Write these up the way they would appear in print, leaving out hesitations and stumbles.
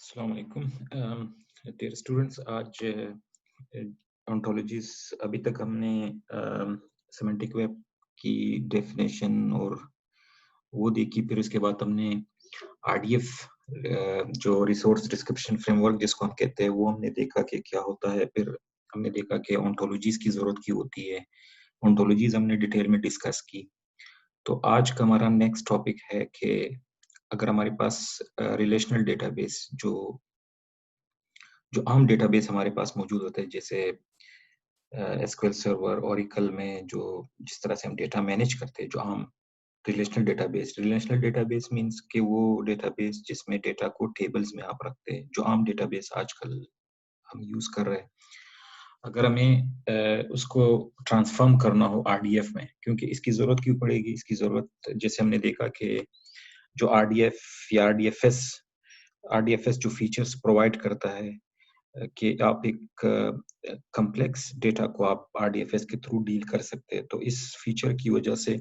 अस्सलाम वालेकुम। Dear students, आज ओंटोलॉजीज अभी तक हमने सेमेंटिक वेब की डेफिनेशन और वो देखी। फिर उसके बाद हमने आरडीएफ जो रिसोर्स डिस्क्रिप्शन फ्रेमवर्क जिसको हम कहते हैं वो हमने देखा कि क्या होता है। फिर हमने देखा कि ओंटोलॉजीज की ज़रूरत क्यों होती है। ओंटोलॉजीज हमने डिटेल में डिस्कस की। तो आज का हमारा नेक्स्ट टॉपिक है कि अगर हमारे पास रिलेशनल डेटाबेस जो जो आम डेटाबेस हमारे पास मौजूद होते हैं, जैसे एसक्यूएल सर्वर, ओरेकल में जो जिस तरह से हम डेटा मैनेज करते हैं, जो आम रिलेशनल डेटाबेस मींस कि वो डेटाबेस जिसमें डेटा को टेबल्स में आप रखते हैं, जो आम डेटाबेस आजकल हम यूज कर रहे हैं। अगर हमें उसको ट्रांसफॉर्म करना हो आरडीएफ में, क्योंकि इसकी जरूरत क्यों पड़ेगी? इसकी जरूरत जैसे हमने देखा कि जो आरडीएफ या आरडीएफएस जो फीचर्स प्रोवाइड करता है कि आप एक कॉम्प्लेक्स डेटा को आप आरडीएफएस के थ्रू डील कर सकते हैं। तो इस फीचर की वजह से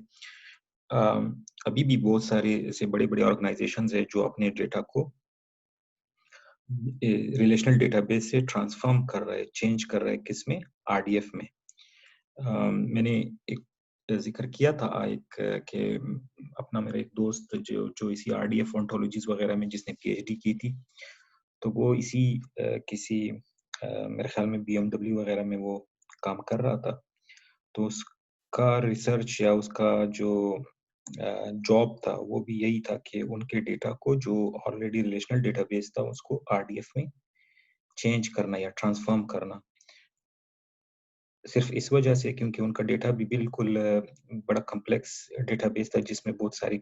अभी भी बहुत सारे ऐसे बड़े-बड़े ऑर्गेनाइजेशंस हैं जो अपने डेटा को रिलेशनल डेटाबेस से ट्रांसफॉर्म कर रहे हैं, चेंज कर रहे हैं, किसमें? आरडीएफ में। मैंने एक ज़िक्र किया था कि अपना मेरा एक दोस्त जो जो इसी आरडीएफ ओंटोलॉजीज़ वगैरह में जिसने पीएचडी की थी, तो वो इसी किसी मेरे ख्याल में बीएमडब्ल्यू वगैरह में वो काम कर रहा था। तो उसका रिसर्च या उसका जो जॉब था वो भी यही था कि उनके डेटा को जो ऑलरेडी रिलेशनल डेटाबेस था उसको आरडीएफ में चेंज करना या ट्रांसफॉर्म करना। सिर्फ इस वजह से क्योंकि उनका डेटा भी बिल्कुल बड़ा कॉम्प्लेक्स डेटाबेस था जिसमें बहुत सारी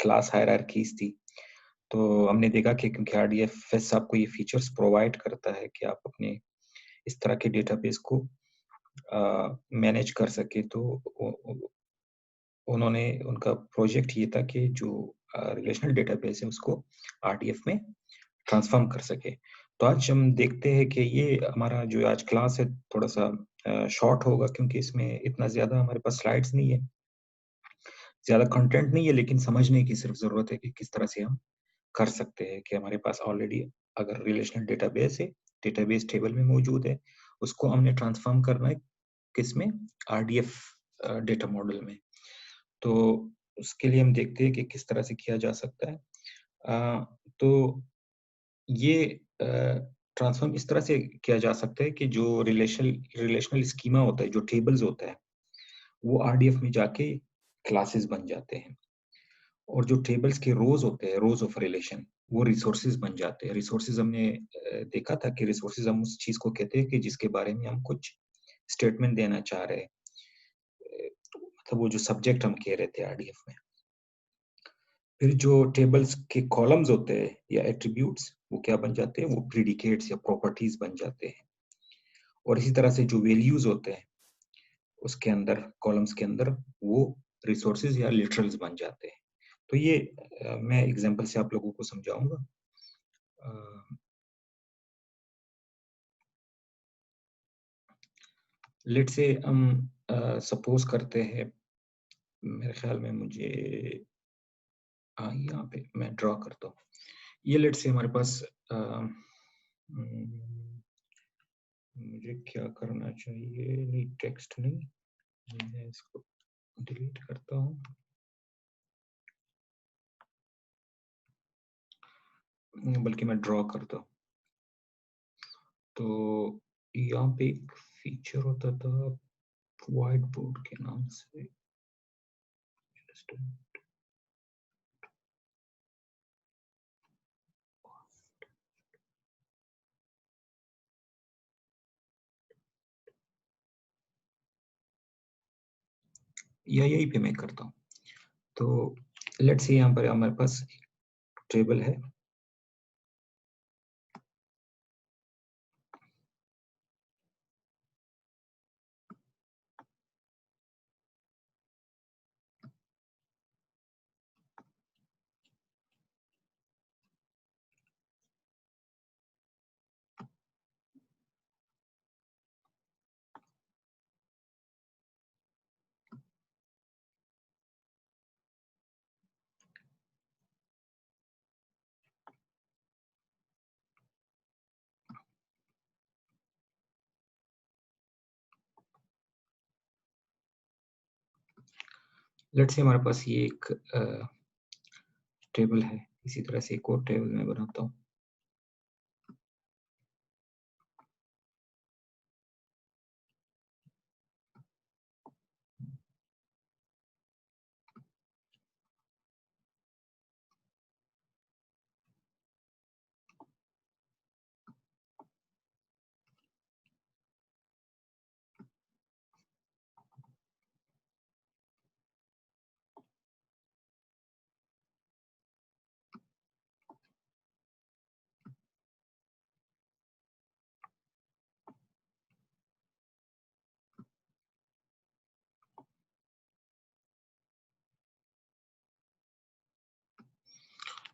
क्लास हायरार्कीज़ थी। तो हमने देखा कि क्योंकि आरडीएफएस आपको ये फीचर्स प्रोवाइड करता है कि आप अपने इस तरह के डेटाबेस को मैनेज कर सके, तो उन्होंने उनका प्रोजेक्ट ये था कि जो रिलेशनल डेटाबेस है उसको आरडीएफ में ट्रांसफॉर्म कर सके। तो आज हम देखते हैं कि ये हमारा जो आज क्लास है थोड़ा-सा शॉर्ट होगा, क्योंकि इसमें इतना ज़्यादा हमारे पास स्लाइड्स नहीं है, ज़्यादा कंटेंट नहीं है, लेकिन समझने की सिर्फ ज़रूरत है कि किस तरह से हम कर सकते हैं कि हमारे पास ऑलरेडी अगर रिलेशनल डेटाबेस है, डेटाबेस टेबल में मौजूद है, उसको हमने ट्रांसफॉर्म करना है किसमें? आरडीएफ डेटा मॉडल में। तो उसके लिए हम देखते हैं कि किस तरह से किया जा सकता है। तो ये ट्रांसफॉर्म इस तरह से किया जा सकता है कि जो रिलेशनल स्कीमा होता है, जो टेबल्स होता है, वो आरडीएफ में जाके क्लासेस बन जाते हैं। और जो टेबल्स के रोज़ होते हैं, रोज़ ऑफ रिलेशन, वो रिसोर्सेज़ बन जाते हैं। रिसोर्सेज़ हमने देखा था कि रिसोर्सेज़ हम उस चीज़ को कहते हैं कि जिसके बारे में हम कुछ स्टेटमेंट देना चाह रहे हैं। मतलब वो जो सब्जेक्ट हम कह रहे थे आरडीएफ में। फिर जो टेबल्स के कॉलम्स होते हैं या एट्रिब्यूट्स, वो क्या बन जाते हैं? वो प्रेडिकेट्स या प्रॉपर्टीज़ बन जाते हैं। और इसी तरह से जो वैल्यूज़ होते हैं, उसके अंदर कॉलम्स के अंदर वो रिसोर्सेज़ या लिटरल्स बन जाते हैं। तो ये मैं एग्ज़ाम्पल से आप लोगों को समझाऊँगा। अ, लेट्स से हम सपोज़ करते हैं, मेरे ख़्याल में मुझे यहाँ पे मैं ड्रा करता हूँ। ये लेट्स से हमारे पास मुझे क्या करना चाहिए? नहीं, टेक्स्ट नहीं, मैं इसको डिलीट करता हूँ। बल्कि मैं ड्रा करता हूँ। तो यहाँ पे एक फीचर होता था व्हाइट बोर्ड के नाम से। जस्ट या यहीं पे मैं करता हूँ। तो लेट्स से यहाँ पर हमारे पास टेबल है। लेट्स से हमारे पास ये एक टेबल है, इसी तरह से एक और टेबल मैं बनाता हूँ।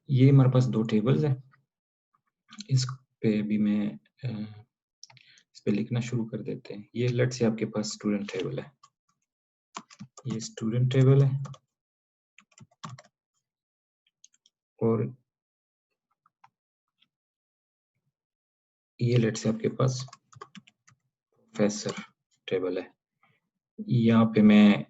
ये हमारे पास 2 टेबल्स हैं। इस पे भी मैं इस पे लिखना शुरू कर देते हैं। ये लेट्स से आपके पास स्टूडेंट टेबल है। ये स्टूडेंट टेबल है और ये लेट्स से आपके पास प्रोफेसर टेबल है। यहाँ पे मैं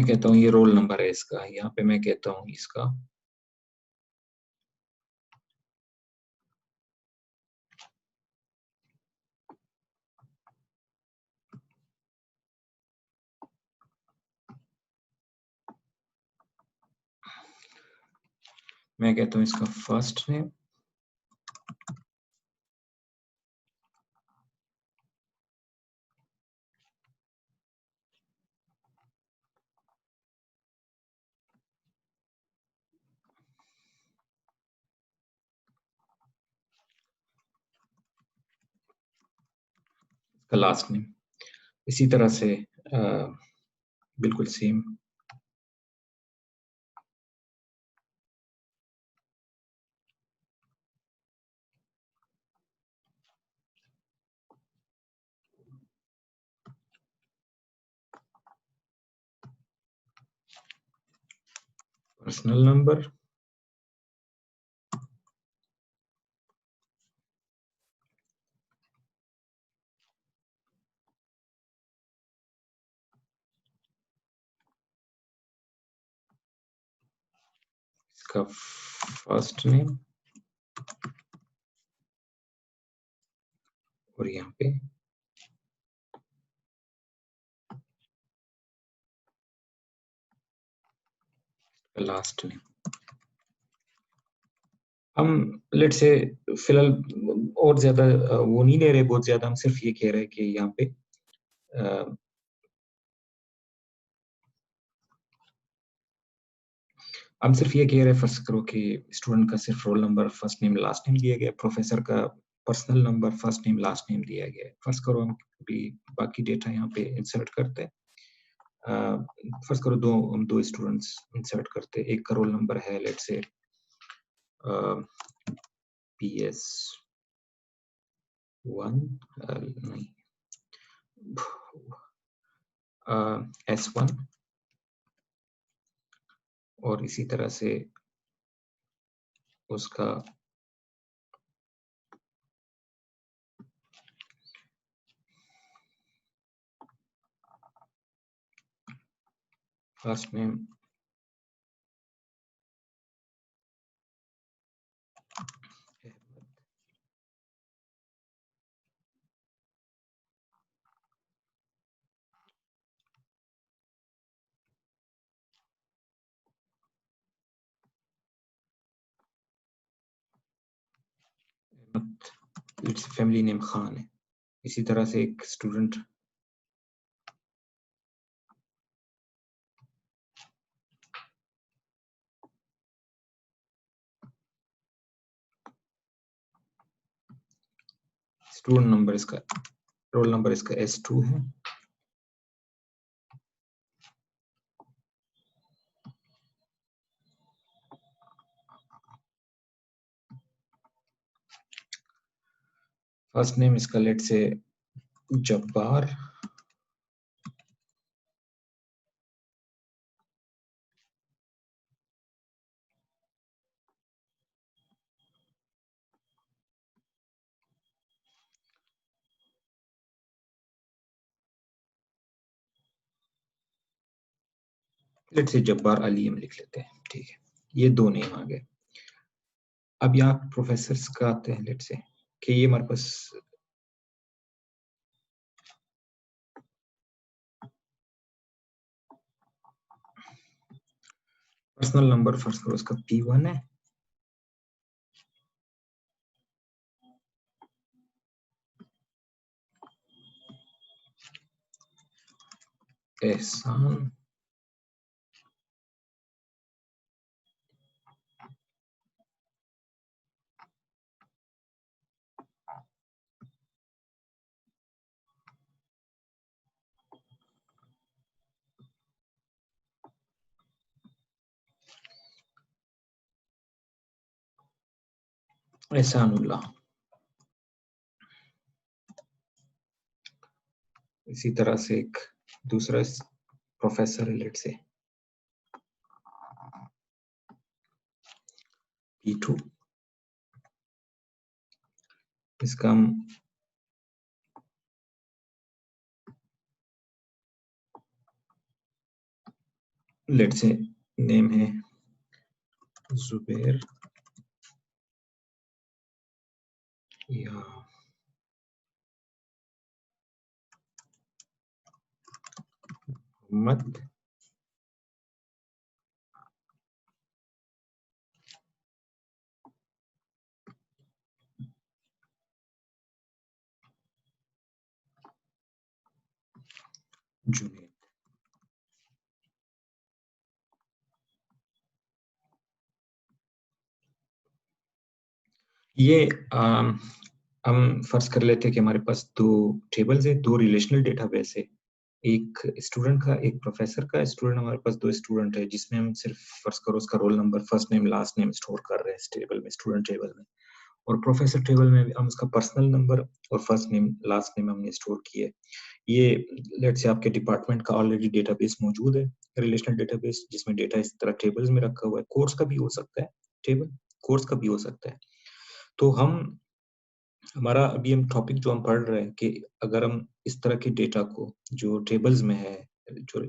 कहता हूँ ये रोल नंबर है इसका, यहाँ पे मैं कहता हूँ इसका इसका फर्स्ट नेम, इसका लास्ट नेम। इसी तरह से बिल्कुल सेम पर्सनल नंबर, इसका फर्स्ट नेम और यहाँ पे लास्ट नेम। हम लेट से फिलहाल और ज्यादा वो नहीं ले रहे, बहुत ज्यादा। हम सिर्फ ये कह रहे हैं कि यहाँ पे हम सिर्फ ये कह रहे हैं, फर्स्ट करो कि स्टूडेंट का सिर्फ roll number, first name, last name दिया गया, प्रोफेसर का personal number, first name, last name दिया गया है। फर्स्ट करो हम भी बाकी डेटा यहाँ पे इंसर्ट करते हैं। फर्स्ट करो हम दो स्टूडेंट्स इंसर्ट करते हैं। एक का रोल नंबर है लेट से PS 1 नहीं S1 और इसी तरह से उसका first name it's family name Khan है। इसी तरह से एक स्टूडेंट स्टूडेंट नंबर इसका, रोल नंबर इसका S2 है। फर्स्ट नेम इसका लेट से जब्बार, लेट्स से जब्बार अली हम लिख लेते हैं, ठीक है, ये 2 नेम आ गए। अब यहाँ प्रोफेसर्स का आते हैं, लेट्स से कि ये हमारे पास पर्सनल नंबर फर्स्ट करो, उसका P1 है, एहसान, एहसानुल्लाह। इसी तरह से एक दूसरा प्रोफेसर है, लेट्स से P2, इसका हम लेट्स से नेम है जुबैर या मोहम्मद, जुनैद। ये हम फर्ज कर लेते हैं कि हमारे पास 2 टेबल्स है, 2 रिलेशनल डेटाबेस है, एक स्टूडेंट का, एक प्रोफेसर का। स्टूडेंट हमारे पास 2 स्टूडेंट है, जिसमें हम सिर्फ फर्ज करो उसका roll number, first name, last name store कर रहे हैं इस टेबल में, स्टूडेंट टेबल में। और प्रोफेसर टेबल में हम उसका पर्सनल नंबर और फर्स्ट नेम, लास्ट नेम हमने स्टोर किए। ये लेट्स से आपके डिपार्टमेंट का ऑलरेडी डेटाबेस मौजूद है, रिलेशनल डेटाबेस, जिसमें डेटा इस तरह टेबल्स में रखा हुआ है। कोर्स का भी हो सकता है टेबल, कोर्स का भी हो सकता है। तो हमारा अभी हम टॉपिक जो हम पढ़ रहे हैं कि अगर हम इस तरह के डेटा को जो टेबल्स में है, जो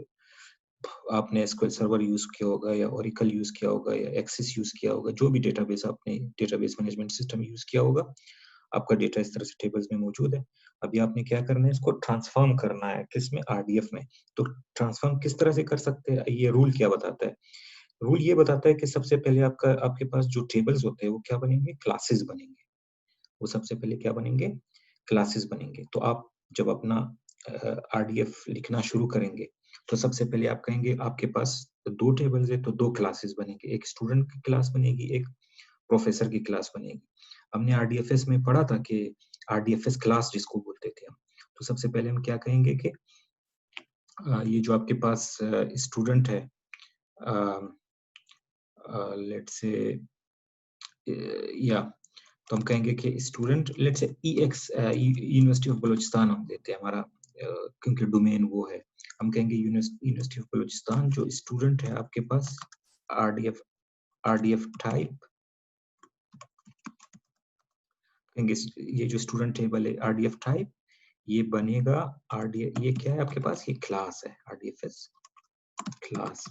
आपने एसक्यूएल सर्वर यूज किया होगा या ओरेकल यूज किया होगा या एक्सेस यूज किया होगा, जो भी डेटाबेस आपने डेटाबेस मैनेजमेंट सिस्टम यूज किया होगा, आपका डेटा इस तरह से टेबल्स में मौजूद है। अभी आपने क्या करना है, इसको ट्रांसफॉर्म करना है, किसमें, आरडीएफ में। तो ट्रांसफॉर्म किस तरह से कर सकते हैं, ये रूल क्या बताता है? रूल ये बताता है कि सबसे पहले आपके पास जो टेबल्स होते हैं वो क्या बनेंगे, क्लासेस बनेंगे। वो सबसे पहले क्या बनेंगे, क्लासेस बनेंगे। तो आप जब अपना आरडीएफ लिखना शुरू करेंगे, तो सबसे पहले आप कहेंगे आपके पास 2 टेबल्स है, तो 2 क्लासेस बनेंगे, एक स्टूडेंट की क्लास बनेगी, एक प्रोफेसर की क्लास बनेगी। हमने आरडीएफएस में पढ़ा था कि आरडीएफएस क्लास जिसको बोलते थे हम। तो सबसे पहले हम क्या कहेंगे कि ये जो आपके पास स्टूडेंट है, लेट्स से या तो हम कहेंगे कि student, let's say ex, university of Balochistan हम देते हैं हमारा, क्योंकि डोमेन वो है। हम कहेंगे यूनिवर्सिटी ऑफ बलूचिस्तान, जो स्टूडेंट है आपके पास, आरडीएफ आरडीएफ टाइप कहेंगे। ये जो स्टूडेंट टेबल है आरडीएफ टाइप, ये बनेगा आरडीएफ, ये क्या है आपके पास, ये क्लास है, आरडीएफएस क्लास।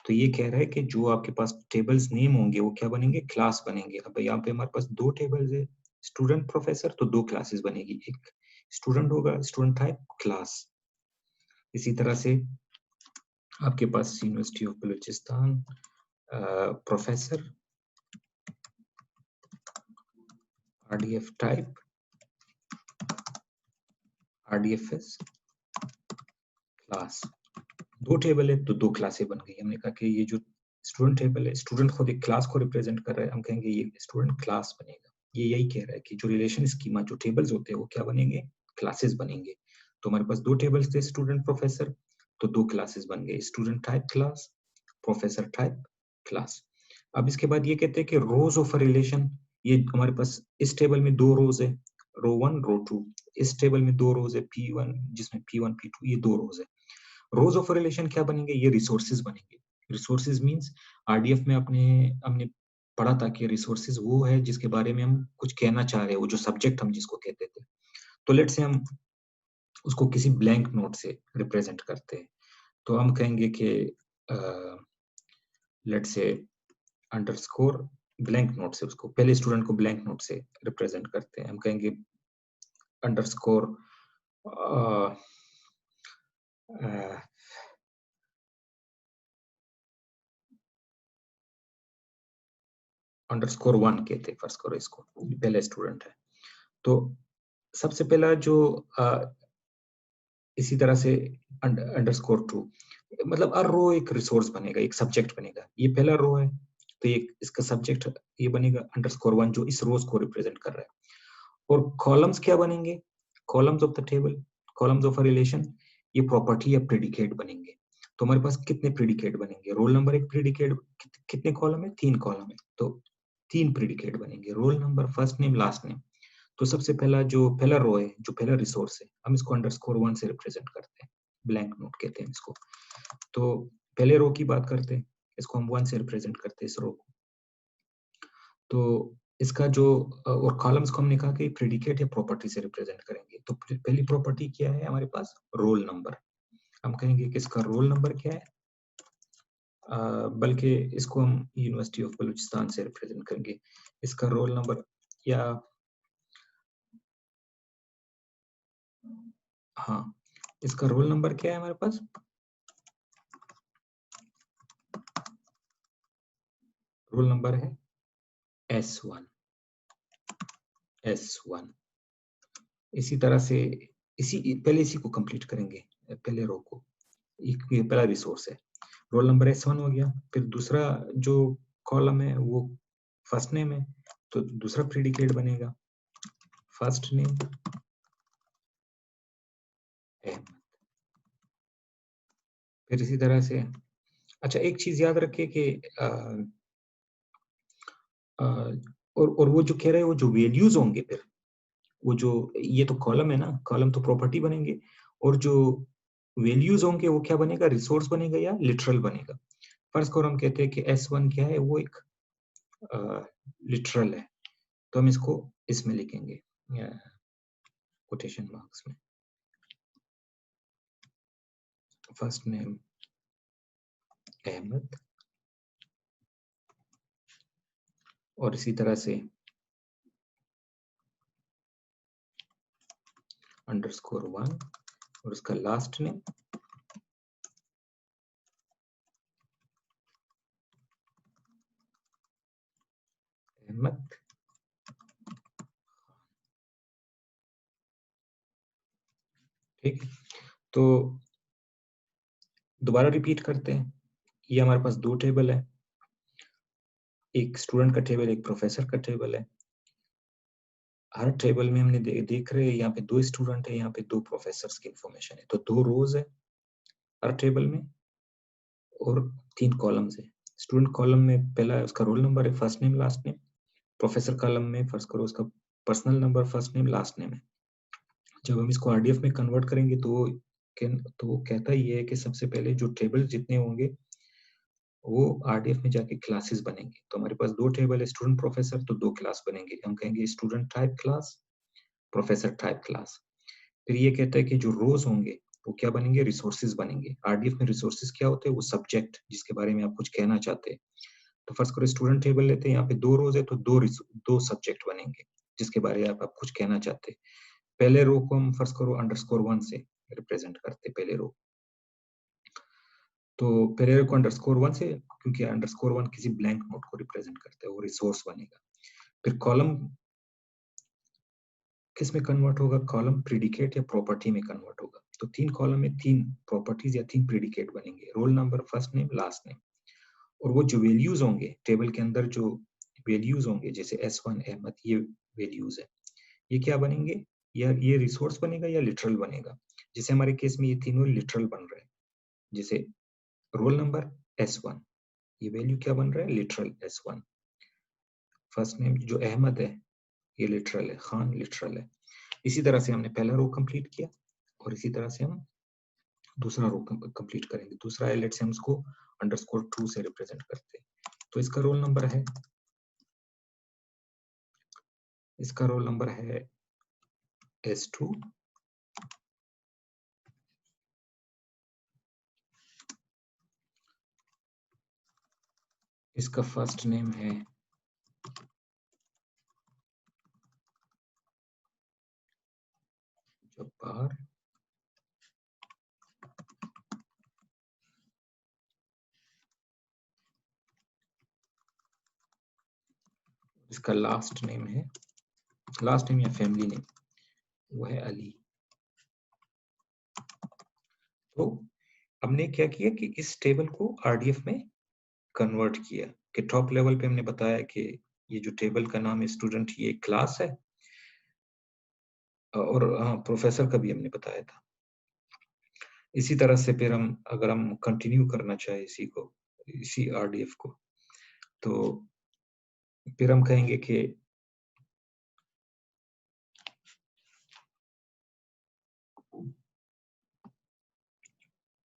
तो ये कह रहा है कि जो आपके पास टेबल्स नेम होंगे वो क्या बनेंगे, क्लास बनेंगे। अब यहाँ पे हमारे पास 2 टेबल्स है, स्टूडेंट प्रोफेसर, तो 2 क्लासेस बनेगी, एक स्टूडेंट होगा, स्टूडेंट टाइप क्लास। इसी तरह से आपके पास university of Balochistan professor RDF type RDFS class. 2 table है तो 2 क्लासें बन गई। हमने कहा कि ये जो स्टूडेंट टेबल है, स्टूडेंट खुद एक क्लास को रिप्रेजेंट कर रहा है, हम कहेंगे ये स्टूडेंट क्लास बनेगा। ये यही कह रहा है कि जो रिलेशन स्कीमा, जो टेबल्स होते हैं वो क्या बनेंगे, क्लासेस बनेंगे। तो हमारे पास 2 टेबल्स थे, स्टूडेंट प्रोफेसर, तो 2 क्लासेस बन गए, student type class, professor type class. अब इसके बाद ये कहते हैं कि रोज ऑफ अ रिलेशन, ये हमारे पास इस टेबल में 2 रोज है, रो 1 रो 2। इस टेबल में 2 रोज है, P1, जिसमें P1 P2, ये 2 रोज है। रोज ऑफ रिलेशन क्या बनेंगे, ये रिसोर्सेज बनेंगे। रिसोर्सेज मींस आरडीएफ में अपने हमने पढ़ा था कि रिसोर्सेज वो है जिसके बारे में हम कुछ कहना चाह रहे हैं, वो जो सब्जेक्ट हम जिसको कहते थे। तो लेट से हम उसको किसी ब्लैंक नोट से रिप्रेजेंट करते हैं। तो हम कहेंगे कि let's say underscore blank note से, उसको पहले स्टूडेंट को ब्लैंक नोट से रिप्रेजेंट करते हैं। हम कहेंगे अंडरस्कोर अंडरस्कोर 1 कहते हैं, फर्स्ट करो इसको, पहले स्टूडेंट है। तो सबसे पहला जो इसी तरह से अंडरस्कोर 2, मतलब हर रो एक रिसोर्स बनेगा, एक सब्जेक्ट बनेगा। ये पहला रो है तो ये इसका सब्जेक्ट ये बनेगा अंडरस्कोर 1 जो इस रोज को रिप्रेजेंट कर रहा है। और कॉलम्स क्या बनेंगे? Columns of the table, columns of a relation, ये प्रॉपर्टी या प्रेडिकेट बनेंगे। तो हमारे पास कितने प्रेडिकेट बनेंगे? रोल नंबर एक प्रेडिकेट, कितने कॉलम है? 3 कॉलम है, तो 3 प्रेडिकेट बनेंगे, roll number, first name, last name. तो सबसे पहला जो पहला रो है, जो पहला रिसोर्स है, हम इसको अंडरस्कोर 1 से रिप्रेजेंट करते हैं, ब्लैंक नोट कहते हैं इसको। तो पहले रो की बात करते हैं, इसको हम 1 से रिप्रेजेंट करते हैं इस रो को। तो इसका जो और कॉलम्स को हमने कहा कि प्रेडिकेट या प्रॉपर्टी से रिप्रेजेंट करेंगे। तो पहली प्रॉपर्टी क्या है हमारे पास? Roll number. हम कहेंगे कि इसका रोल नंबर क्या है, बल्कि इसको हम यूनिवर्सिटी ऑफ बलूचिस्तान से रिप्रेजेंट करेंगे। इसका रोल नंबर या हाँ, इसका रोल नंबर क्या है हमारे पास? रोल नंबर है S1। S1 इसी तरह से पहले इसी को कंप्लीट करेंगे, पहले रो को। ये पहला रिसोर्स है, रोल नंबर S1 हो गया। फिर दूसरा जो कॉलम है वो फर्स्ट नेम है, तो दूसरा प्रेडिकेट बनेगा फर्स्ट नेम अहमद। फिर इसी तरह से अच्छा, एक चीज याद रखिए कि और वो जो कह रहे हैं वो जो वैल्यूज होंगे, फिर वो जो ये तो कॉलम है ना, कॉलम तो प्रॉपर्टी बनेंगे, और जो वैल्यूज होंगे वो क्या बनेगा? रिसोर्स बनेगा या लिटरल बनेगा। फर्स्ट को हम कहते हैं कि S1 क्या है? वो एक लिटरल है, तो हम इसको इसमें लिखेंगे कोटेशन मार्क्स में, फर्स्ट नेम अहमद, और इसी तरह से अंडरस्कोर 1 और उसका लास्ट नेम अहमद। ठीक है, तो दोबारा रिपीट करते हैं। ये हमारे पास 2 टेबल है, एक स्टूडेंट का टेबल, एक प्रोफेसर का टेबल है। हर टेबल में हमने देख रहे हैं यहाँ पे 2 स्टूडेंट है, यहाँ पे 2 प्रोफेसर्स की इंफॉर्मेशन है, तो 2 रोज है हर टेबल में और 3 कॉलम्स है। स्टूडेंट कॉलम में पहला है उसका रोल नंबर है, first name last name. Professor column में फर्स्ट करो उसका personal number, first name last name है। जब हम इसको आरडीएफ में कन्वर्ट करेंगे तो वो कहता ये है कि सबसे पहले जो टेबल जितने होंगे वो आरडीएफ में जाके क्लासेस बनेंगे। तो हमारे पास 2 टेबल है, स्टूडेंट प्रोफेसर, तो 2 क्लास बनेंगे। हम कहेंगे student type class, professor type class. फिर ये कहता है कि जो रोज होंगे वो क्या बनेंगे? रिसोर्सेज बनेंगे। आरडीएफ में रिसोर्सेज क्या होते हैं? वो सब्जेक्ट जिसके बारे में आप कुछ कहना चाहते हैं। तो फर्स्ट करो स्टूडेंट टेबल लेते हैं, यहाँ पे 2 रोज है तो 2 सब्जेक्ट बनेंगे जिसके बारे में आप कुछ कहना चाहते हैं। पहले रो को हम फर्स्ट करो अंडरस्कोर 1 से रिप्रेजेंट करते हैं, पहले रो। तो पहले रो को अंडरस्कोर 1 से, क्योंकि अंडरस्कोर 1 किसी ब्लैंक नोट को रिप्रेजेंट करते हैं, वो रिसोर्स बनेगा। फिर कॉलम किस में कन्वर्ट होगा? कॉलम प्रेडिकेट या प्रॉपर्टी में कन्वर्ट होगा। तो 3 कॉलम में 3 प्रॉपर्टीज या 3 प्रेडिकेट बनेंगे, roll number, first name, last name. और वो जो वैल्यूज होंगे टेबल के अंदर, जो वैल्यूज होंगे जैसे S1 अहमद, ये वैल्यूज है, ये क्या बनेंगे? या ये रिसोर्स बनेगा या लिटरल बनेगा। जैसे हमारे केस में ये तीनों लिटरल बन रहे हैं। जैसे रोल नंबर S1, ये वैल्यू क्या बन रहा है? Literal S1। फर्स्ट नेम जो अहमद है ये लिटरल है, खान लिटरल है। इसी तरह से हमने पहला रो कंप्लीट किया और इसी तरह से हम दूसरा रो कंप्लीट करेंगे। दूसरा है, लेट्स से हम उसको अंडरस्कोर 2 से रिप्रेजेंट करते हैं। तो इसका रोल नंबर है, इसका रोल नंबर है S2, इसका फर्स्ट नेम है जब्बार, इसका लास्ट नेम है, लास्ट नेम या फैमिली नेम वो है अली। तो हमने क्या किया कि इस टेबल को आरडीएफ में कन्वर्ट किया कि टॉप लेवल पे हमने बताया कि ये जो टेबल का नाम है स्टूडेंट, ये क्लास है, और हाँ, प्रोफेसर का भी हमने बताया था। इसी तरह से फिर हम अगर हम कंटिन्यू करना चाहे इसी आरडीएफ को, तो फिर हम कहेंगे कि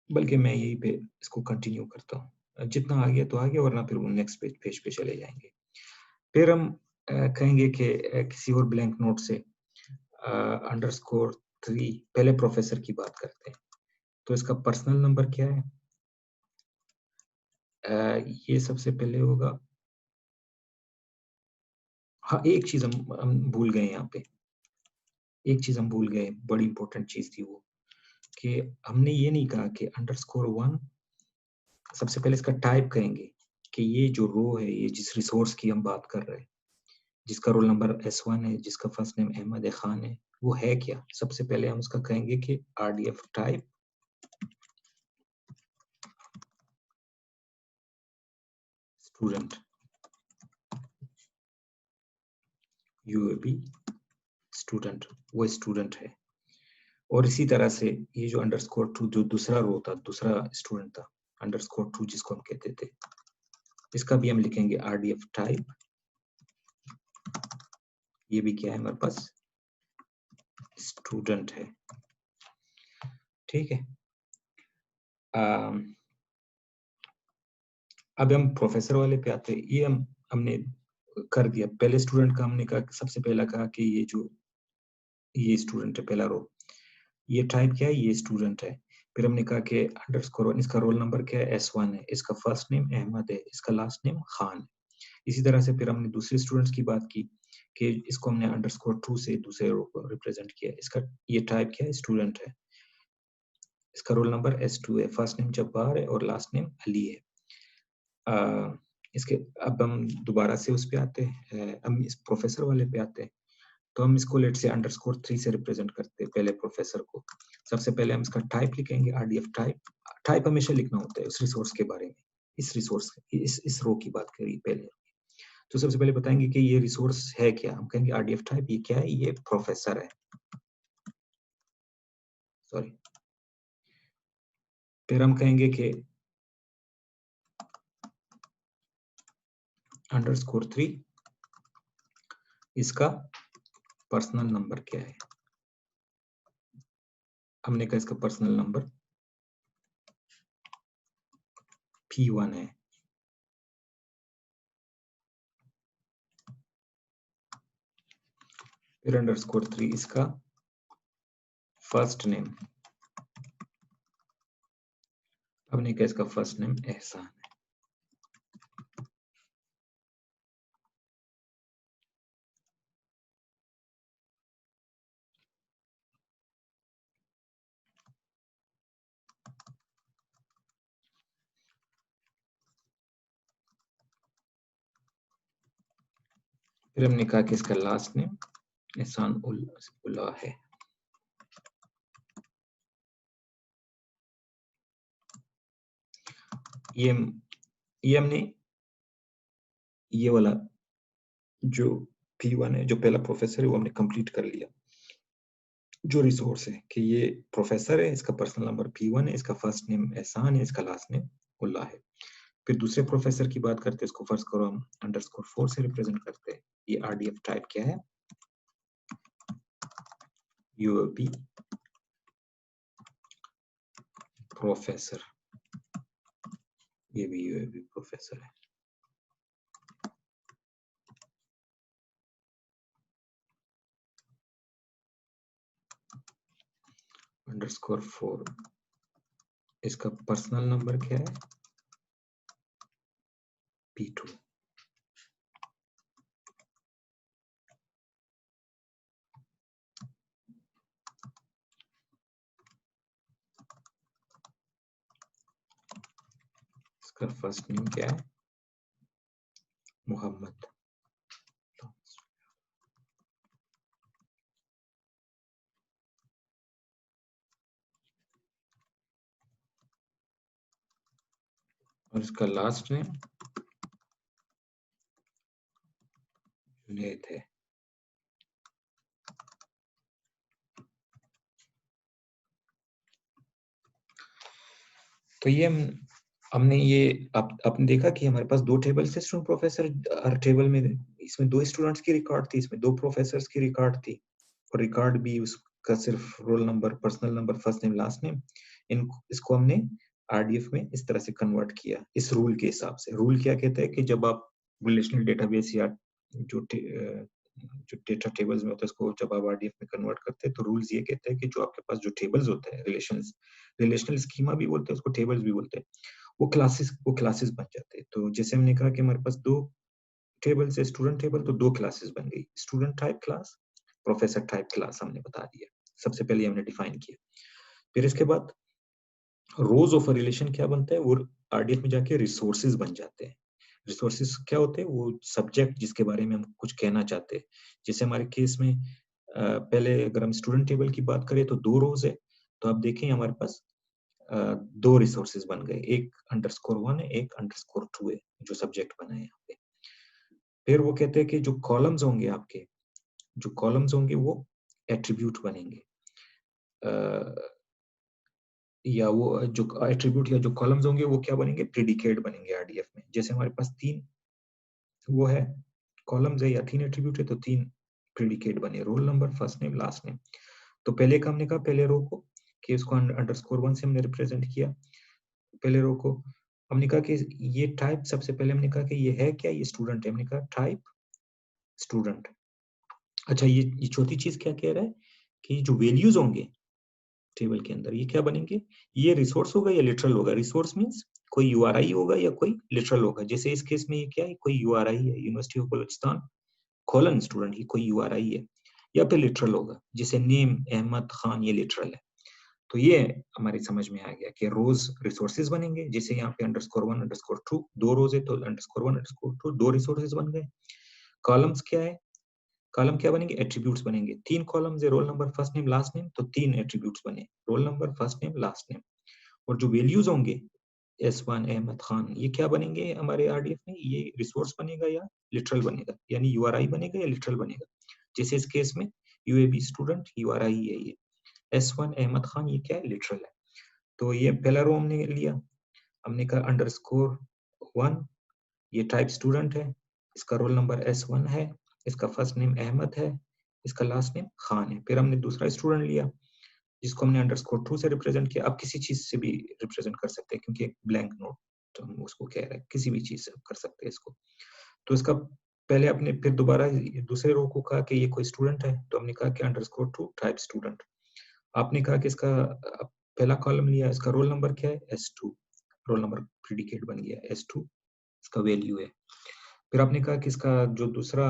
बल्कि मैं यहीं पे इसको कंटिन्यू करता हूँ, जितना आ गया तो आ गया, वरना फिर नेक्स्ट पेज पे चले जाएंगे। फिर हम कहेंगे कि किसी और ब्लैंक नोट से अंडरस्कोर 3 पहले प्रोफेसर की बात करते हैं। तो इसका पर्सनल नंबर क्या है? ये सबसे पहले होगा। हाँ, एक चीज हम भूल गए यहाँ पे, एक चीज हम भूल गए, बड़ी इंपॉर्टेंट चीज थी वो, कि हमने ये नहीं कहा कि अंडरस्कोर 1, सबसे पहले इसका टाइप कहेंगे कि ये जो रो है, ये जिस रिसोर्स की हम बात कर रहे हैं, जिसका रोल नंबर S1 है, जिसका फर्स्ट नेम अहमद खान है, वो है क्या? सबसे पहले हम उसका कहेंगे कि RDF type student, UAB student, वो स्टूडेंट है। और इसी तरह से ये जो अंडरस्कोर 2 जो दूसरा रो था, दूसरा स्टूडेंट था, अंडरस्कोर 2 जिसको हम कहते थे, इसका भी हम लिखेंगे आरडीएफ टाइप। ये भी क्या है हमारे पास? स्टूडेंट है। ठीक है। अब हम प्रोफेसर वाले पे आते हैं। ये हमने कर दिया। पहले स्टूडेंट का हमने कहा, सबसे पहला कहा कि ये स्टूडेंट है, पहला रो, ये टाइप क्या है? ये स्टूडेंट है। फिर हमने कहा कि अंडरस्कोर, इसका रोल नंबर क्या है? S1 है, इसका फर्स्ट नेम अहमद है, इसका लास्ट नेम खान है। इसी तरह से फिर हमने दूसरे स्टूडेंट्स की बात की कि इसको हमने अंडरस्कोर 2 से दूसरे रो को रिप्रेजेंट किया। इसका ये टाइप क्या है? स्टूडेंट है, इसका रोल नंबर S2 है, फर्स्ट नेम जब्बार है और लास्ट नेम अली है। इसके अब हम दोबारा से उस पे आते हैं, हम इस प्रोफेसर वाले पे आते हैं। तो हम इसको लेट से अंडरस्कोर 3 से रिप्रेजेंट करते हैं पहले प्रोफेसर को। सबसे पहले हम इसका टाइप लिखेंगे, आरडीएफ टाइप। टाइप हमेशा लिखना होता है उस रिसोर्स के बारे में, इस रिसोर्स इस रो की बात करी पहले। तो सबसे पहले बताएंगे कि ये रिसोर्स है क्या। हम कहेंगे आरडीएफ टाइप, ये क्या है? ये प्रोफेसर है, सॉरी। फिर हम कहेंगे कि अंडरस्कोर 3, इसका पर्सनल नंबर क्या है? हमने कहा इसका पर्सनल नंबर P1 है। फिर अंडरस्कोर 3, इसका फर्स्ट नेम, हमने कहा इसका फर्स्ट नेम एहसान है। फिर हमने कहा कि इसका लास्ट नेम एहसान उल्लाह है। ये हमने ये वाला जो P1 है, जो पहला प्रोफेसर है, वो हमने कंप्लीट कर लिया। जो रिसोर्स है कि ये प्रोफेसर है, इसका पर्सनल नंबर P1 है, इसका फर्स्ट नेम एहसान है, इसका लास्ट नेम उल्लाह है। फिर दूसरे प्रोफेसर की बात करते हैं, इसको फर्स्ट करो हम अंडरस्कोर 4 से रिप्रेजेंट करते हैं। ये आरडीएफ टाइप क्या है? यूएबी प्रोफेसर, ये भी यूएबी प्रोफेसर है। अंडरस्कोर 4, इसका पर्सनल नंबर क्या है? P2। इसका फर्स्ट नेम क्या है? मोहम्मद। और इसका लास्ट नेम जुनैद है। तो ये हमने ये आपने देखा कि हमारे पास 2 टेबल्स थे स्टूडेंट प्रोफेसर। हर टेबल में इसमें 2 स्टूडेंट्स की रिकॉर्ड थी, इसमें 2 प्रोफेसर्स की रिकॉर्ड थी, और रिकॉर्ड भी उसका सिर्फ roll number, personal number, first name, last name. इसको हमने आरडीएफ में इस तरह से कन्वर्ट किया इस रूल के हिसाब से। रूल क्या कहता है कि जब आप रिलेशनल डेटाबेस या जो डेटा टेबल्स में होता है उसको जब आप आरडीएफ में कन्वर्ट करते हैं तो रूल्स ये कहते हैं कि जो आपके पास जो टेबल्स होते हैं, रिलेशनल स्कीमा भी बोलते हैं उसको, टेबल्स भी बोलते हैं, वो क्लासेस बन जाते हैं। तो जैसे हमने कहा कि हमारे पास 2 टेबल से स्टूडेंट टेबल, तो 2 क्लासेस बन गई, student type class, professor type class हमने बता दिया। सबसे पहले हमने डिफाइन किया। फिर इसके बाद रोज ऑफ अ रिलेशन क्या बनता है, वो आरडीएफ में जाके रिसोर्सेज बन जाते हैं। रिसोर्सेज क्या होते हैं? वो सब्जेक्ट जिसके बारे में हम कुछ कहना चाहते हैं। जैसे हमारे केस में पहले अगर हम स्टूडेंट टेबल की बात करें तो 2 रोज है, तो आप देखें हमारे पास 2 रिसोर्सेज बन गए, एक _1 है, एक _2 है, जो सब्जेक्ट बना है यहाँ पे। फिर वो कहते हैं कि जो कॉलम्स होंगे आपके, जो कॉलम्स होंगे वो एट्रीब्यूट बनेंगे, या वो जो एट्रीब्यूट या जो कॉलम्स होंगे वो क्या बनेंगे? प्रेडिकेट बनेंगे आरडीएफ में। जैसे हमारे पास 3 वो है कॉलम्स है या 3 एट्रीब्यूट है, तो 3 प्रेडिकेट बने, roll number, first name, last name. तो पहले का हमने कहा पहले रो को कि इसको _1 से हमने रिप्रेजेंट किया पहले रो को। हमने कहा कि ये टाइप, सबसे पहले हमने कहा कि ये है क्या? ये स्टूडेंट है, हमने कहा टाइप स्टूडेंट। अच्छा, ये चौथी चीज क्या कह रहा है कि जो वैल्यूज होंगे टेबल के अंदर ये क्या बनेंगे? ये रिसोर्स होगा या लिटरल होगा? रिसोर्स मींस कोई यूआरआई होगा या कोई लिटरल होगा। जैसे इस केस में ये क्या है? कोई यूआरआई है, university of Balochistan colon student, ही कोई यूआरआई है, या फिर लिटरल होगा जैसे नेम अहमद खान, ये लिटरल है। तो ये हमारी समझ में आ गया कि रोज रिसोर्सेज बनेंगे। जैसे यहाँ पे _1 _2 2 रोज है तो _1 _2 2 रिसोर्सेज बन गए। कॉलम्स क्या है? कॉलम क्या बनेंगे? एट्रीब्यूट्स बनेंगे। 3 कॉलम्स है, roll number, first name, last name, तो 3 एट्रीब्यूट्स बने, roll number, first name, last name. और जो वैल्यूज होंगे S1 अहमद खान, ये क्या बनेंगे हमारे आरडीएफ में? ये रिसोर्स बनेगा या लिटरल बनेगा, यानी यूआरआई बनेगा या लिटरल बनेगा। जैसे इस केस में यूएबी स्टूडेंट यूआरआई है, ये S1 अहमद खान ये क्या है? लिटरल है। तो ये पहला रो हमने लिया, हमने कहा _1 ये टाइप स्टूडेंट है, इसका रोल नंबर S1 है, इसका फर्स्ट नेम अहमद है, इसका लास्ट नेम खान है। फिर हमने दूसरा स्टूडेंट लिया जिसको हमने _2 से रिप्रेजेंट किया। आप किसी चीज से भी रिप्रेजेंट कर सकते हैं क्योंकि एक ब्लैंक नोट तो हम उसको कह रहे हैं, किसी भी चीज से कर सकते हैं इसको। तो इसका पहले अपने फिर दोबारा दूसरे रो को कहा कि ये कोई स्टूडेंट है, तो हमने कहा कि _2 टाइप स्टूडेंट। आपने कहा कि इसका पहला कॉलम लिया, इसका रोल नंबर क्या है? S2, रोल नंबर प्रीडिकेट बन गया S2, इसका वैल्यू है। फिर आपने कहा कि इसका जो दूसरा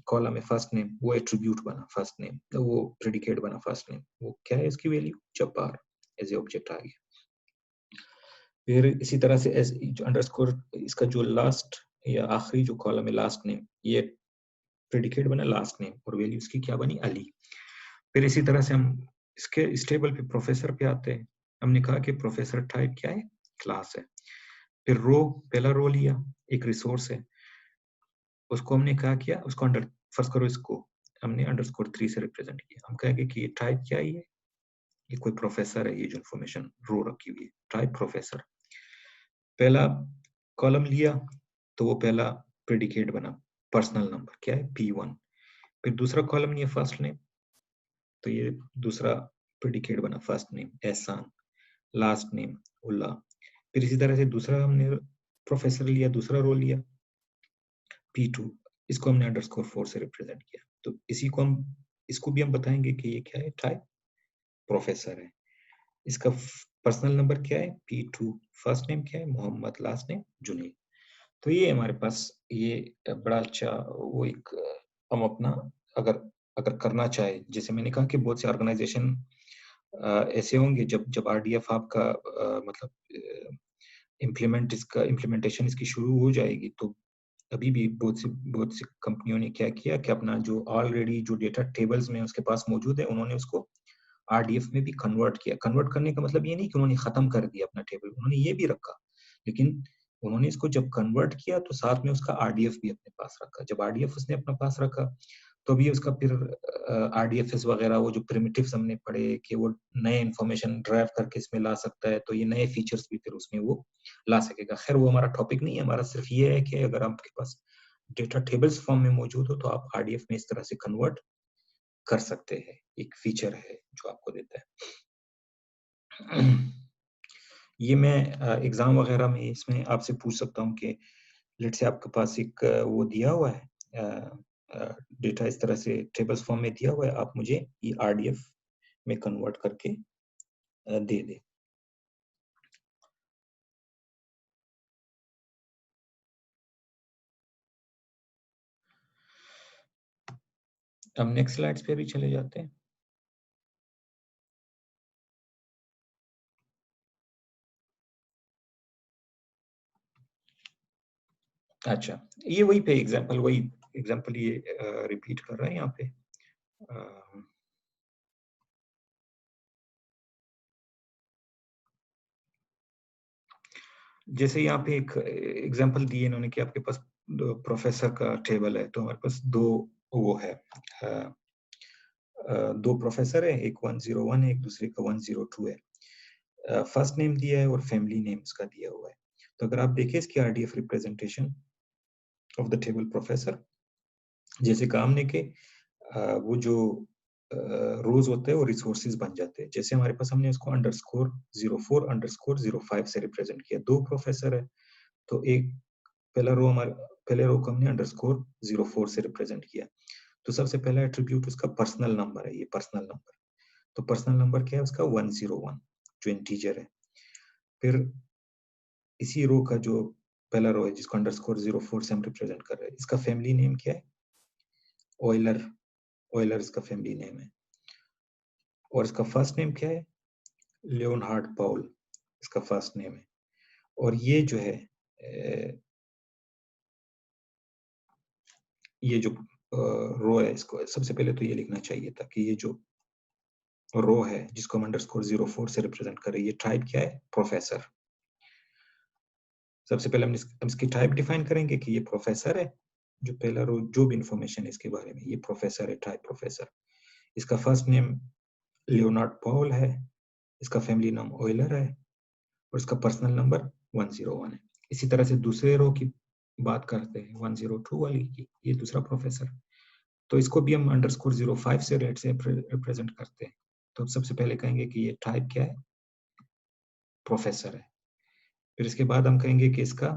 कॉलम है फर्स्ट नेम, वो एट्रीब्यूट बना फर्स्ट नेम, तो वो प्रेडिकेट बना फर्स्ट नेम, वो क्या है इसकी value? Jabbar, as a object आ गया। फिर इसी तरह से एज जो अंडरस्कोर, इसका जो लास्ट या आखिरी जो कॉलम है लास्ट नेम, ये प्रेडिकेट बना लास्ट नेम, और वैल्यू इसकी क्या बनी? अली। फिर इसी तरह से हम इसके इस टेबल पे प्रोफेसर पे आते हैं। हमने कहा कि प्रोफेसर टाइप क्या है? क्लास है। फिर रो, पहला रो लिया, एक रिसोर्स है, उसको हमने क्या किया? उसको फर्स्ट करो, इसको हमने _3 से रिप्रेजेंट किया। हम कहेंगे कि ये टाइप क्या है? ये कोई प्रोफेसर है, ये जो इन्फॉर्मेशन रो रखी हुई है, टाइप प्रोफेसर। पहला कॉलम लिया तो वो पहला प्रेडिकेट बना, पर्सनल नंबर क्या है? P1। फिर दूसरा कॉलम लिया, फर्स्ट नेम, तो ये दूसरा प्रेडिकेट बना, फर्स्ट नेम एहसान, लास्ट नेम उल्ला। फिर इसी तरह से दूसरा हमने प्रोफेसर लिया, दूसरा रोल लिया P2, इसको हमने _4 से रिप्रेजेंट किया। तो इसको भी हम बताएंगे कि ये क्या है? टाइप प्रोफेसर है। इसका पर्सनल नंबर क्या है? P2, फर्स्ट नेम क्या है? Mohammad, last name Junaid. तो ये हमारे पास ये बड़ा अच्छा वो एक हम अपना अगर अगर करना चाहे, जैसे मैंने कहा कि बहुत से ऑर्गेनाइज़ेशन ऐसे होंगे जब जब आरडीएफ आपका मतलब इम्प्लीमेंटेशन इसकी शुरू हो जाएगी, तो अभी भी बहुत सी कंपनियों ने क्या किया कि अपना जो ऑलरेडी जो डेटा टेबल्स में उसके पास मौजूद है, उन्होंने उसको आरडीएफ में भी कन्वर्ट किया। कन्वर्ट करने का मतलब ये नहीं कि उन्होंने खत्म कर दिया अपना टेबल, उन्होंने ये भी रखा। लेकिन उन्होंने इसको जब कन्वर्ट किया तो साथ में उसका आरडीएफ भी अपने पास रखा। जब आरडीएफ उसने अपने पास रखा, तो भी उसका फिर आरडीएफएस वगैरह वो जो प्रिमिटिव्स हमने पढ़े कि वो नए इन्फॉर्मेशन ड्राइव करके इसमें ला सकता है, तो ये नए फीचर्स भी फिर उसमें वो ला सकेगा। खैर वो हमारा टॉपिक नहीं है, हमारा सिर्फ ये है कि अगर आपके पास डेटा टेबल्स फॉर्म में मौजूद हो, तो आप आरडीएफ में इस तरह से कन्वर्ट कर सकते हैं। एक फीचर है जो आपको देता है। ये मैं एग्ज़ाम वगैरह में इसमें आपसे पूछ सकता हूँ कि लेट्स से आपके पास एक वो दिया हुआ है डेटा इस तरह से टेबल्स फॉर्म में दिया हुआ है, आप मुझे ये आरडीएफ में कन्वर्ट करके दे दें। अब नेक्स्ट स्लाइड्स पे भी चले जाते हैं। अच्छा, ये वही पे वही एग्जाम्पल ये रिपीट कर रहे हैं यहाँ पे। अ, जैसे यहाँ पे एक एग्जाम्पल दिए इन्होंने कि आपके पास प्रोफेसर का टेबल है, तो हमारे पास दो वो है, दो प्रोफेसर है, एक 101 है, एक दूसरे का 102 है। फर्स्ट नेम दिया है और फैमिली नेम उसका दिया हुआ है। तो अगर आप देखें इसकी RDF representation of the table professor, जैसे कहा हमने कि वो जो रोज होते हैं वो रिसोर्सेज बन जाते हैं। जैसे हमारे पास हमने इसको अंडरस्कोर 04 अंडरस्कोर 05 से रिप्रेजेंट किया। दो प्रोफेसर है, तो एक पहले रो को हमने अंडरस्कोर 04 से रिप्रेजेंट किया। तो सबसे पहला एट्रीब्यूट उसका पर्सनल नंबर है, ये पर्सनल नंबर। तो पर्सनल नंबर क्या है उसका 101 जो इंटीजर है। फिर इसी रो का जो पहला रो है जिसको अंडरस्कोर 04 से हम रिप्रेजेंट कर रहे हैं, इसका फैमिली नेम क्या है? ऑयलर। ऑयलर इसका फैमिली नेम है। और इसका फर्स्ट नेम क्या है? लियोनहार्ड पाउल इसका फर्स्ट नेम है। और ये जो है ये जो रो है, इसको सबसे पहले तो ये लिखना चाहिए था कि ये जो रो है जिसको हम अंडरस्कोर 04 से रिप्रेजेंट कर रहे हैं, ये टाइप क्या है? प्रोफेसर। सबसे पहले हम इसकी टाइप डिफाइन करेंगे कि ये प्रोफेसर है। जो पहला रो जो भी इंफॉर्मेशन है इसके बारे में, ये प्रोफेसर है, टाइप प्रोफेसर। इसका फर्स्ट नेम लियोनार्ड पॉल है, इसका फैमिली नाम ऑयलर है और इसका पर्सनल नंबर 101 है। इसी तरह से दूसरे रो की बात करते हैं 102 वाली की, ये दूसरा प्रोफेसर। तो इसको भी हम अंडरस्कोर 05 से रेट से रिप्रेजेंट करते हैं। तो सबसे पहले कहेंगे कि ये टाइप क्या है? प्रोफेसर है। फिर इसके बाद हम कहेंगे कि इसका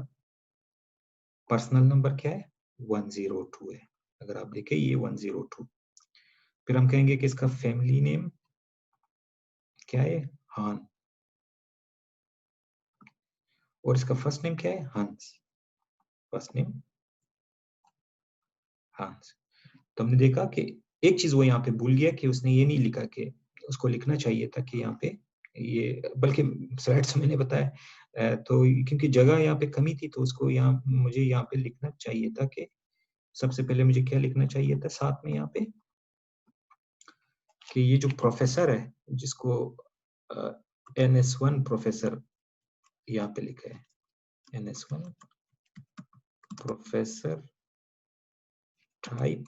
पर्सनल नंबर क्या है? 102 है। अगर आप देखें ये 102। फिर हम कहेंगे कि इसका फैमिली नेम क्या है? हान। और इसका फर्स्ट नेम क्या है? हंस। फर्स्ट नेम हंस। तो हमने देखा कि एक चीज वो यहाँ पे भूल गया कि उसने ये नहीं लिखा कि उसको लिखना चाहिए था कि यहाँ पे ये, बल्कि स्लाइड्स में मैंने बताया तो क्योंकि जगह यहाँ पे कमी थी, तो उसको यहाँ मुझे यहाँ पे लिखना चाहिए था कि सबसे पहले मुझे क्या लिखना चाहिए था साथ में यहाँ पे कि ये जो प्रोफेसर है जिसको NS1 प्रोफेसर यहाँ पे लिखा है, NS1 professor type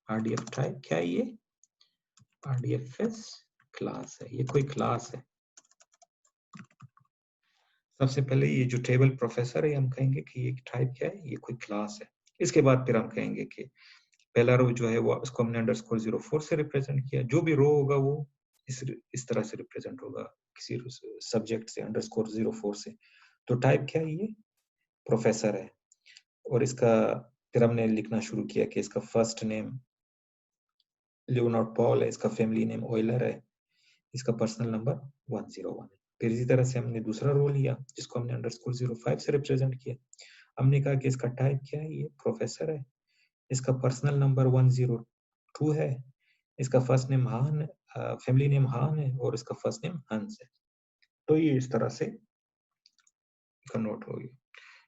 RDF type क्या है? ये RDFS क्लास है, ये कोई क्लास है। सबसे पहले ये जो टेबल प्रोफेसर है हम कहेंगे कि ये टाइप क्या है? ये कोई क्लास है। इसके बाद फिर हम कहेंगे कि पहला रो जो है वो उसको हमने अंडरस्कोर 04 से रिप्रेजेंट किया। जो भी रो होगा वो इस तरह से रिप्रेजेंट होगा, किसी सब्जेक्ट से अंडरस्कोर 04 से। तो टाइप क्या है? ये प्रोफेसर है। और इसका फिर हमने लिखना शुरू किया कि इसका फर्स्ट नेम लियोनार्ड पॉल है, इसका फैमिली नेम ऑयलर है, इसका पर्सनल नंबर 101 है। फिर इसी तरह से हमने दूसरा रो लिया जिसको हमने अंडरस्कोर 05 से रिप्रेजेंट किया। हमने कहा कि इसका टाइप क्या है, ये प्रोफेसर है, इसका पर्सनल नंबर 102 है, इसका फर्स्ट नेम हान, फैमिली नेम हान है और इसका फर्स्ट नेम हंस है। तो ये इस तरह से कन्वर्ट हो गया।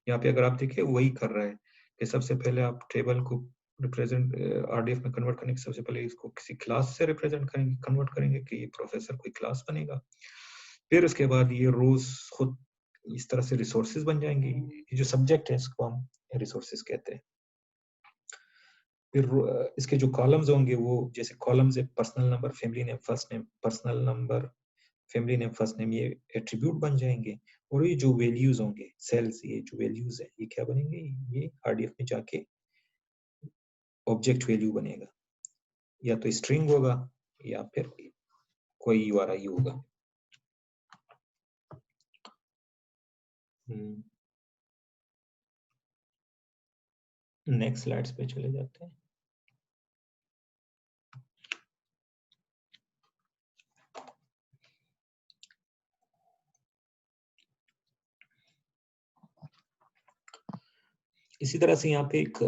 यहाँ पे अगर आप देखिए वही कर रहा है कि सबसे पहले आप टेबल को रिप्रेजेंट आरडीएफ में कन्वर्ट करने के सबसे पहले इसको किसी क्लास से रिप्रेजेंट करेंगे, कन्वर्ट करेंगे कि ये प्रोफेसर कोई क्लास बनेगा। फिर उसके बाद ये रोज खुद इस तरह से रिसोर्सेज बन जाएंगे। ये जो सब्जेक्ट है इसको हम रिसोर्सेज कहते हैं। फिर इसके जो कॉलम्स होंगे वो जैसे कॉलम्स है personal number, family name, first name, personal number, family name, first name, ये एट्रीब्यूट बन जाएंगे। और ये जो वैल्यूज होंगे सेल्स, ये जो वैल्यूज है ये क्या बनेंगे, ये आरडीएफ में जाके ऑब्जेक्ट वैल्यू बनेगा, या तो स्ट्रिंग होगा या फिर कोई यूआरआई होगा। नेक्स्ट स्लाइड्स पे चले जाते हैं। इसी तरह से यहाँ पे एक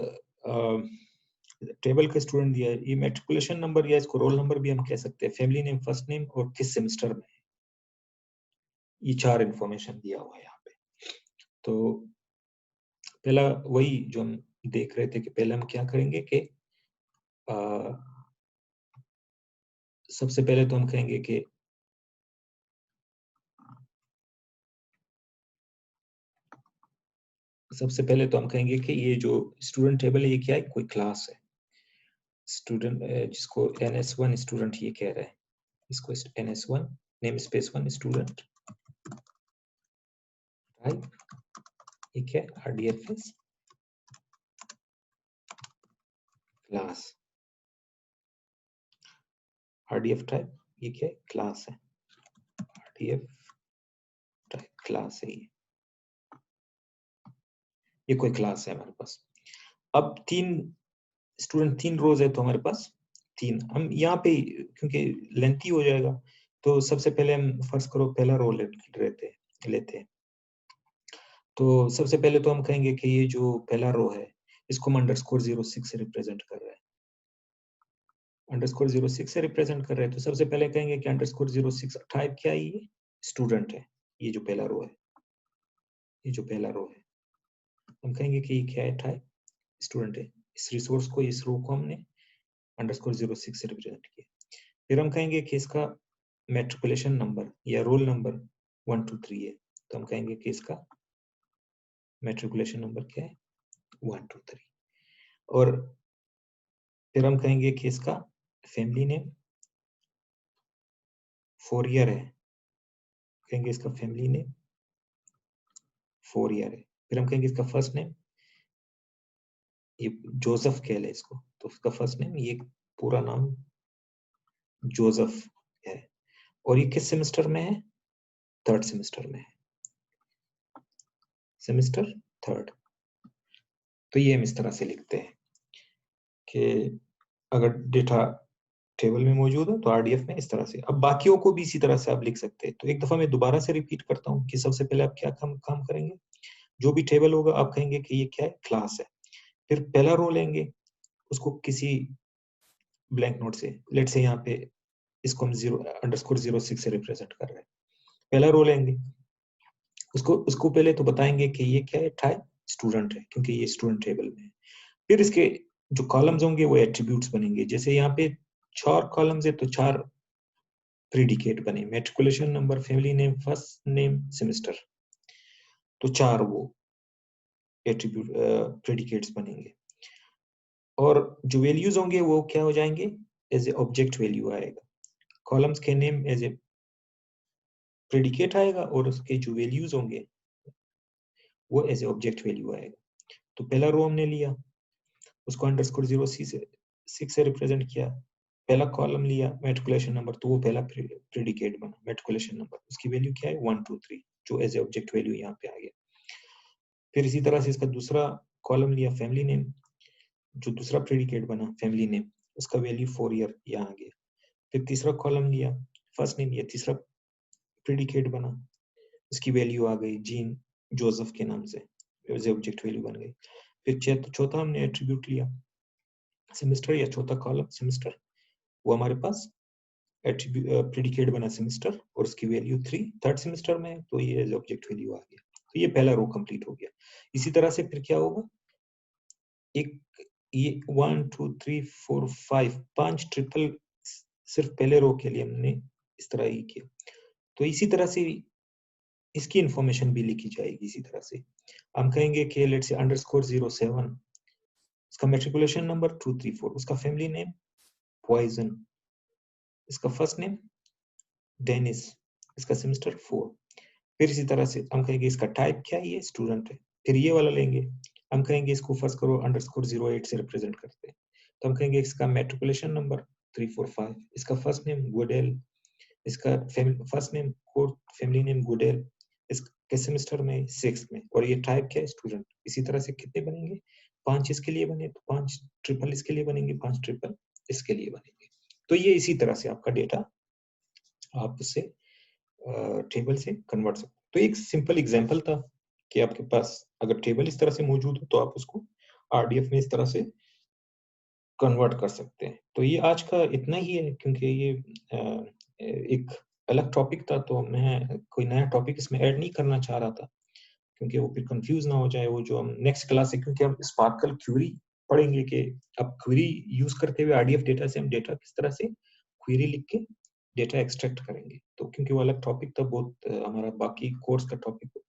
टेबल का स्टूडेंट दिया है, ये मैट्रिकुलेशन नंबर या इसको रोल नंबर भी हम कह सकते हैं, फैमिली नेम, फर्स्ट नेम और किस सेमेस्टर में, ये 4 इंफॉर्मेशन दिया हुआ है यहाँ पे। तो पहला वही जो हम देख रहे थे कि पहले हम क्या करेंगे कि सबसे पहले तो हम कहेंगे कि ये जो स्टूडेंट टेबल है ये क्या है, कोई क्लास है। स्टूडेंट जिसको NS1 स्टूडेंट ये कह रहा है, इसको NS1 name space 1 student type, ये क्या है, RDFS क्लास, RDF टाइप ये क्या है, क्लास है, RDF टाइप क्लास है, ये कोई क्लास है हमारे पास। अब 3 स्टूडेंट 3 रोज है तो हमारे पास 3, हम यहाँ पे क्योंकि लेंथी हो जाएगा तो सबसे पहले हम फर्स्ट करो पहला रो लेते हैं। तो सबसे पहले तो हम कहेंगे कि ये जो पहला रो है इसको हम _06 से रिप्रेजेंट कर रहे हैं, _06 से रिप्रेजेंट कर रहे हैं। तो सबसे पहले कहेंगे कि _06 टाइप क्या है, ये स्टूडेंट है, ये जो पहला रो है, ये जो पहला रो है हम कहेंगे कि ये क्या है, टाइप स्टूडेंट है। इस रिसोर्स को, इस रो को हमने _06 से रिप्रेजेंट किया। फिर हम कहेंगे कि इसका मैट्रिकुलेशन नंबर या रोल नंबर 1 2 3 है, तो हम कहेंगे कि इसका मैट्रिकुलेशन नंबर क्या है, 1 2 3। और फिर हम कहेंगे कि इसका फैमिली नेम 4 ईयर है, कहेंगे इसका फैमिली नेम 4 ईयर है। फिर हम कहेंगे इसका फर्स्ट नेम, ये जोसेफ कह ले इसको, तो उसका फर्स्ट नेम, ये पूरा नाम जोसेफ है। और ये किस सेमेस्टर में है, 3rd सेमेस्टर में है, सेमेस्टर 3rd। तो ये हम इस तरह से लिखते हैं कि अगर डेटा टेबल में मौजूद हो तो आरडीएफ में इस तरह से। अब बाकियों को भी इसी तरह से आप लिख सकते हैं। तो एक दफा मैं दोबारा से रिपीट करता हूँ कि सबसे पहले आप क्या काम करेंगे, जो भी टेबल होगा आप कहेंगे कि ये क्या है, क्लास है। फिर पहला रो लेंगे, उसको किसी ब्लैंक नोट से, लेट से यहाँ पे इसको हम _06 से रिप्रेजेंट कर रहे हैं। पहला रो लेंगे, उसको पहले तो बताएंगे कि ये क्या है, टाइप स्टूडेंट है क्योंकि ये स्टूडेंट टेबल में है। फिर इसके जो कॉलम्स होंगे वो एट्रीब्यूट्स बनेंगे। जैसे यहाँ पे 4 कॉलम्स है तो 4 प्रीडिकेट बने, matriculation number, family name, first name, semester, तो 4 वो एट्रीब्यूट प्रीडिकेट्स बनेंगे। और जो वैल्यूज होंगे वो क्या हो जाएंगे, एज ए ऑब्जेक्ट वैल्यू आएगा। कॉलम्स के नेम एज ए प्रेडिकेट आएगा और उसके जो वैल्यूज होंगे वो एज ए ऑब्जेक्ट वैल्यू आएगा। तो पहला रो हमने लिया, उसको _06 से रिप्रेजेंट किया। पहला कॉलम लिया मैट्रिकुलेशन नंबर, तो वो पहला प्रेडिकेट बना मैट्रिकुलेशन नंबर, उसकी वैल्यू क्या है, 1 2 3, जो एज ए ऑब्जेक्ट वैल्यू यहाँ पे आ गया। फिर इसी तरह से इसका दूसरा कॉलम लिया, फैमिली नेम, जो दूसरा प्रेडिकेट बना फैमिली नेम, उसका वैल्यू 4 ईयर यहाँ आ गया। फिर तीसरा कॉलम लिया, फर्स्ट नेम, ये तीसरा प्रेडिकेट बना, इसकी वैल्यू आ गई जीन जोसेफ के नाम से, एज़ ऑब्जेक्ट वैल्यू बन गई। फिर चौथा हमने एट्रीब्यूट लिया सेमेस्टर या चौथा कॉलम सेमेस्टर, वो हमारे पास प्रेडिकेट बना सेमेस्टर और उसकी वैल्यू 3 थर्ड सेमेस्टर में, तो ये एज ऑब्जेक्ट वैल्यू आ गया। तो ये पहला रो कंप्लीट हो गया। इसी तरह से फिर क्या होगा, एक ये 1 2 3 4 5 5 ट्रिपल सिर्फ पहले रो के लिए हमने इस तरह ही किया। तो इसी तरह से इसकी इंफॉर्मेशन भी लिखी जाएगी। इसी तरह से हम कहेंगे कि लेट्स से _07, इसका मैट्रिकुलेशन नंबर 234, उसका फैमिली नेम पॉइजन, इसका फर्स्ट नेम डेनिस, इसका सेमेस्टर 4। फिर इसी तरह से हम कहेंगे इसका टाइप क्या है, ये स्टूडेंट है। फिर ये वाला लेंगे, हम कहेंगे इसको फर्स्ट करो _08 से रिप्रेजेंट करते हैं। तो हम कहेंगे इसका मैट्रिकुलेशन नंबर 345, इसका फर्स्ट नेम गुडेल, इसका first name code family name गुडेल, इसके सेमेस्टर में 6 में, और ये टाइप क्या है स्टूडेंट। इसी तरह से कितने बनेंगे, 5 इसके लिए बने तो 5 ट्रिपल इसके लिए बनेंगे, 5 ट्रिपल इसके लिए बनेंगे। तो ये इसी तरह से आपका डेटा आप उससे टेबल से कन्वर्ट सकते हैं। तो एक सिंपल एग्जांपल था कि आपके पास अगर टेबल इस तरह से मौजूद हो तो आप उसको आरडीएफ में इस तरह से कन्वर्ट कर सकते हैं। तो ये आज का इतना ही है, क्योंकि ये एक अलग टॉपिक था, तो मैं कोई नया टॉपिक इसमें ऐड नहीं करना चाह रहा था, क्योंकि वो फिर कंफ्यूज ना हो जाए। वो जो हम नेक्स्ट क्लास है, क्योंकि हम स्पार्कल क्वेरी पढ़ेंगे कि अब क्वेरी यूज करते हुए आरडीएफ डेटा से हम डेटा किस तरह से क्वेरी लिख के डेटा एक्सट्रैक्ट करेंगे। तो क्योंकि वो अलग टॉपिक था, बहुत हमारा बाकी कोर्स का टॉपिक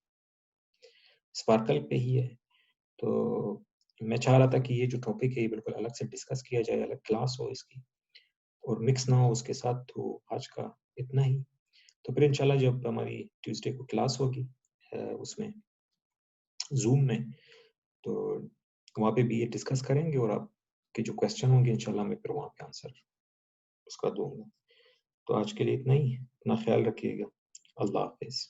स्पार्कल पे ही है, तो मैं चाह रहा था कि ये जो टॉपिक है ये बिल्कुल अलग से डिस्कस किया जाए, अलग क्लास हो इसकी और मिक्स ना हो उसके साथ। तो आज का इतना ही। तो फिर इंशाल्लाह जब हमारी ट्यूसडे को क्लास होगी उसमें जूम में, तो वहाँ पे भी ये डिस्कस करेंगे और आपके जो क्वेश्चन होंगे इंशाल्लाह मैं फिर वहाँ पे आंसर उसका दूंगा। तो आज के लिए इतना ही। अपना ख्याल रखिएगा। अल्लाह हाफिज़।